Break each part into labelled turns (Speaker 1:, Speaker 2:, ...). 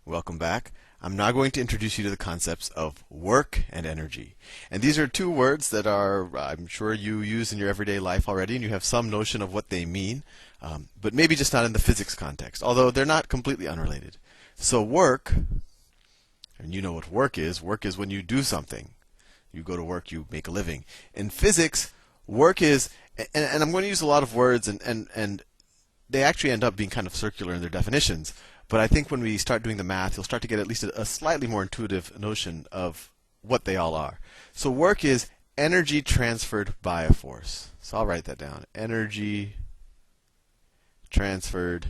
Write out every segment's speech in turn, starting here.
Speaker 1: Welcome back. I'm now going to introduce you to the concepts of work and energy. And these are two words that I'm sure you use in your everyday life already, and you have some notion of what they mean, but maybe just not in the physics context, although they're not completely unrelated. So work, and you know what work is. Work is when you do something. You go to work, you make a living. In physics, work is, and I'm going to use a lot of words, and they actually end up being kind of circular in their definitions. But I think when we start doing the math, you'll start to get at least a slightly more intuitive notion of what they all are. So work is energy transferred by a force. So I'll write that down. Energy transferred.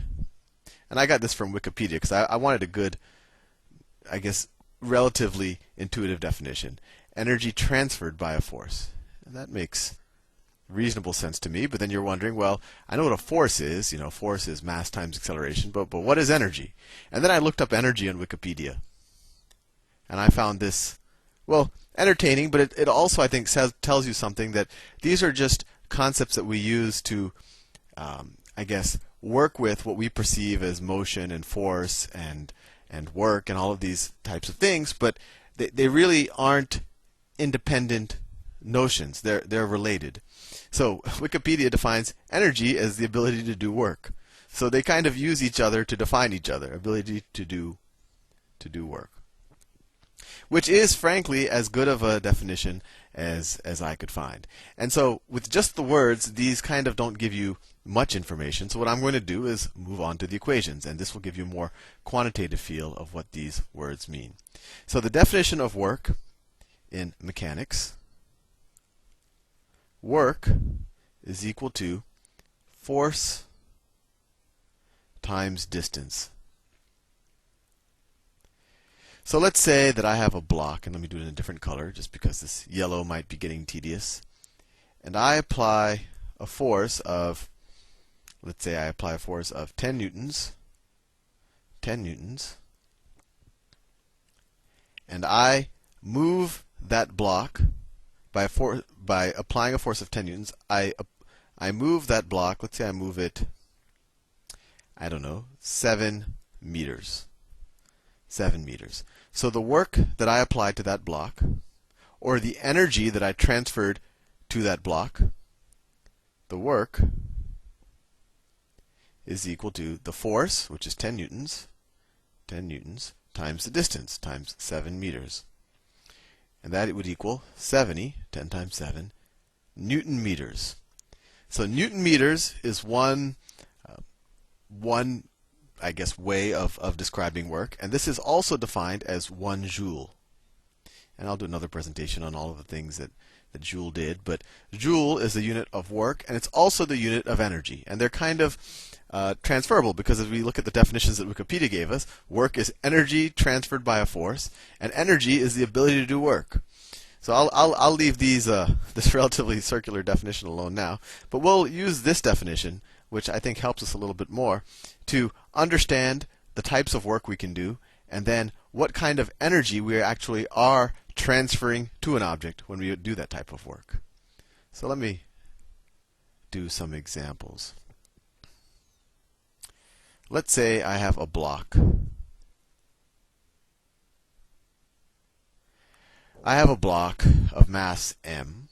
Speaker 1: And I got this from Wikipedia because I wanted a good, I guess, relatively intuitive definition. Energy transferred by a force. And that makes reasonable sense to me, but then you're wondering, well, I know what a force is. You know, force is mass times acceleration, but what is energy? And then I looked up energy on Wikipedia, and I found this, well, entertaining, but it also, I think, tells you something, that these are just concepts that we use to, I guess, work with what we perceive as motion and force and work and all of these types of things, but they really aren't independent notions. They're related. So Wikipedia defines energy as the ability to do work. So they kind of use each other to define each other. Ability to do work, which is frankly as good of a definition as I could find. And so with just the words, these kind of don't give you much information. So what I'm going to do is move on to the equations, and this will give you a more quantitative feel of what these words mean. So the definition of work in mechanics: work is equal to force times distance. So let's say that I have a block, and let me do it in a different color just because this yellow might be getting tedious. And I apply a force of, let's say I apply a force of 10 newtons. 10 newtons. And I move that block by applying a force of 10 newtons. I move that block. Let's say I move it, I don't know, 7 meters. 7 meters. So the work that I applied to that block, or the energy that I transferred to that block, the work is equal to the force, which is 10 newtons, times the distance, times 7 meters. And that it would equal 70, 10 times 7, Newton meters. So Newton meters is one I guess, way of describing work. And this is also defined as 1 joule. And I'll do another presentation on all of the things that joule did. But joule is the unit of work, and it's also the unit of energy. And they're kind of transferable, because as we look at the definitions that Wikipedia gave us, work is energy transferred by a force, and energy is the ability to do work. So I'll leave this relatively circular definition alone now, but we'll use this definition, which I think helps us a little bit more, to understand the types of work we can do, and then what kind of energy we actually are transferring to an object when we do that type of work. So let me do some examples. Let's say I have a block. I have a block of mass m.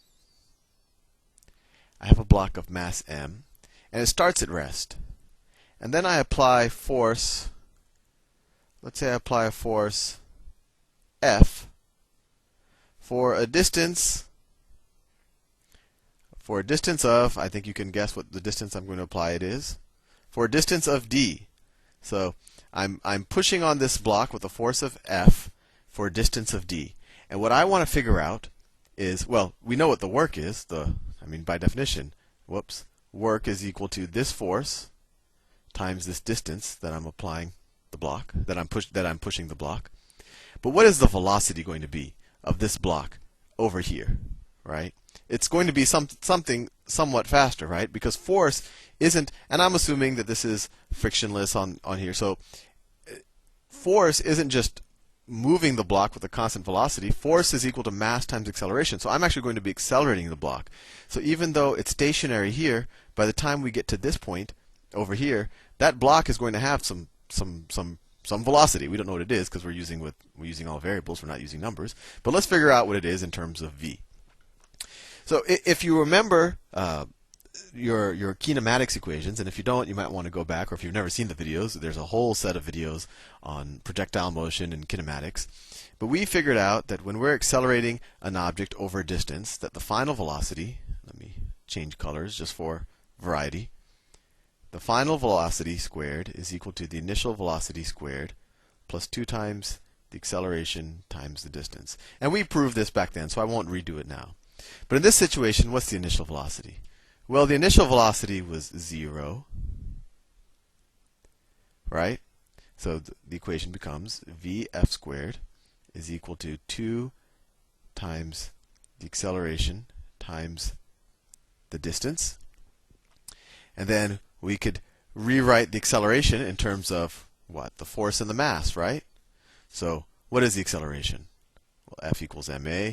Speaker 1: I have a block of mass m, and it starts at rest. And then I apply force. Let's say I apply a force F for a distance of, I think you can guess what the distance I'm going to apply it is, for a distance of d. So I'm pushing on this block with a force of F for a distance of d. And what I want to figure out is, well, we know what the work is. By definition, work is equal to this force times this distance that I'm applying the block, that I'm pushing the block. But what is the velocity going to be of this block over here, right? It's going to be something somewhat faster, right? Because force isn't, and I'm assuming that this is frictionless on here. So force isn't just moving the block with a constant velocity. Force is equal to mass times acceleration. So I'm actually going to be accelerating the block. So even though it's stationary here, by the time we get to this point over here, that block is going to have some some velocity. We don't know what it is because we're using all variables. We're not using numbers. But let's figure out what it is in terms of v. So if you remember your kinematics equations, and if you don't, you might want to go back, or if you've never seen the videos, there's a whole set of videos on projectile motion and kinematics. But we figured out that when we're accelerating an object over a distance, that the final velocity, let me change colors just for variety, the final velocity squared is equal to the initial velocity squared plus 2 times the acceleration times the distance. And we proved this back then, so I won't redo it now. But in this situation, what's the initial velocity? Well, the initial velocity was 0, right? So the equation becomes vf squared is equal to 2 times the acceleration times the distance. And then we could rewrite the acceleration in terms of what? The force and the mass, right? So what is the acceleration? Well, F equals ma,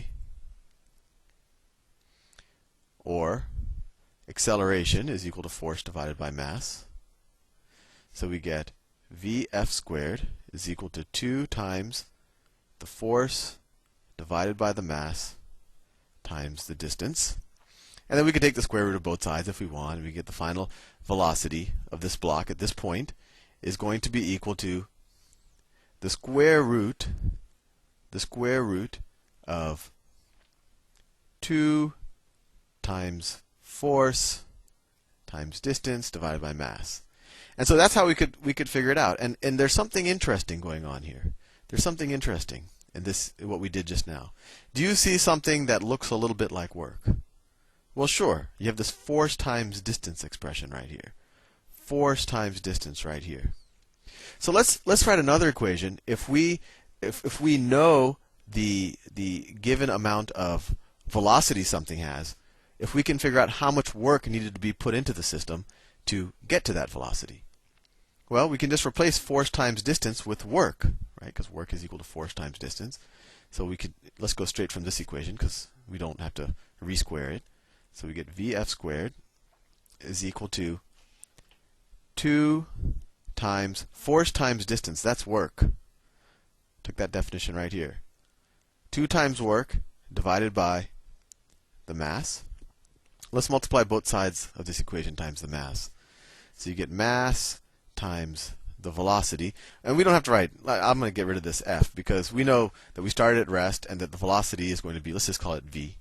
Speaker 1: or acceleration is equal to force divided by mass. So we get vf squared is equal to 2 times the force divided by the mass times the distance. And then we could take the square root of both sides if we want, and we get the final velocity of this block at this point is going to be equal to the square root of 2 times force times distance divided by mass. And so that's how we could figure it out. And there's something interesting going on here. There's something interesting in what we did just now. Do you see something that looks a little bit like work? Well, sure. You have this force times distance expression right here. Force times distance right here. So let's write another equation. If we know the given amount of velocity something has, if we can figure out how much work needed to be put into the system to get to that velocity, well, we can just replace force times distance with work, right? Because work is equal to force times distance. So let's go straight from this equation because we don't have to re-square it. So we get vf squared is equal to 2 times force times distance. That's work. Took that definition right here. 2 times work divided by the mass. Let's multiply both sides of this equation times the mass. So you get mass times the velocity. And we don't have to write, I'm going to get rid of this f because we know that we started at rest and that the velocity is going to be, let's just call it v.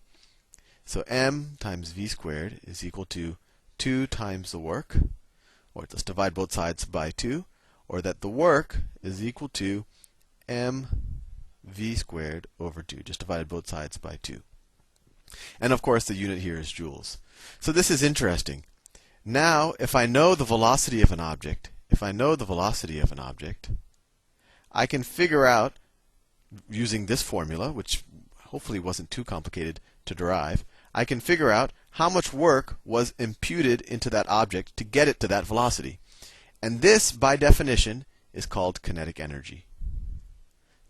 Speaker 1: So m times v squared is equal to 2 times the work, or let's divide both sides by 2, or that the work is equal to mv squared over 2. Just divided both sides by 2. And of course, the unit here is joules. So this is interesting. Now, if I know the velocity of an object, I can figure out, using this formula, which hopefully wasn't too complicated to derive, I can figure out how much work was imputed into that object to get it to that velocity. And this, by definition, is called kinetic energy.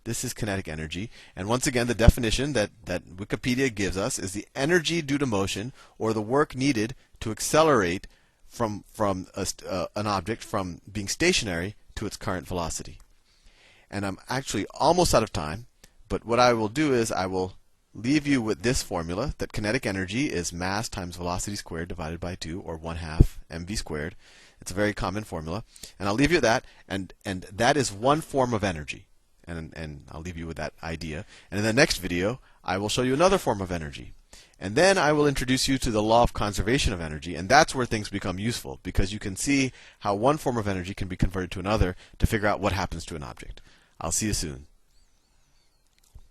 Speaker 1: This is kinetic energy. And once again, the definition that Wikipedia gives us is the energy due to motion, or the work needed to accelerate from an object from being stationary to its current velocity. And I'm actually almost out of time, but what I will do is I will leave you with this formula, that kinetic energy is mass times velocity squared divided by 2, or 1/2 mv squared. It's a very common formula. And I'll leave you with that, and that is one form of energy. And I'll leave you with that idea. And in the next video, I will show you another form of energy. And then I will introduce you to the law of conservation of energy, and that's where things become useful, because you can see how one form of energy can be converted to another to figure out what happens to an object. I'll see you soon.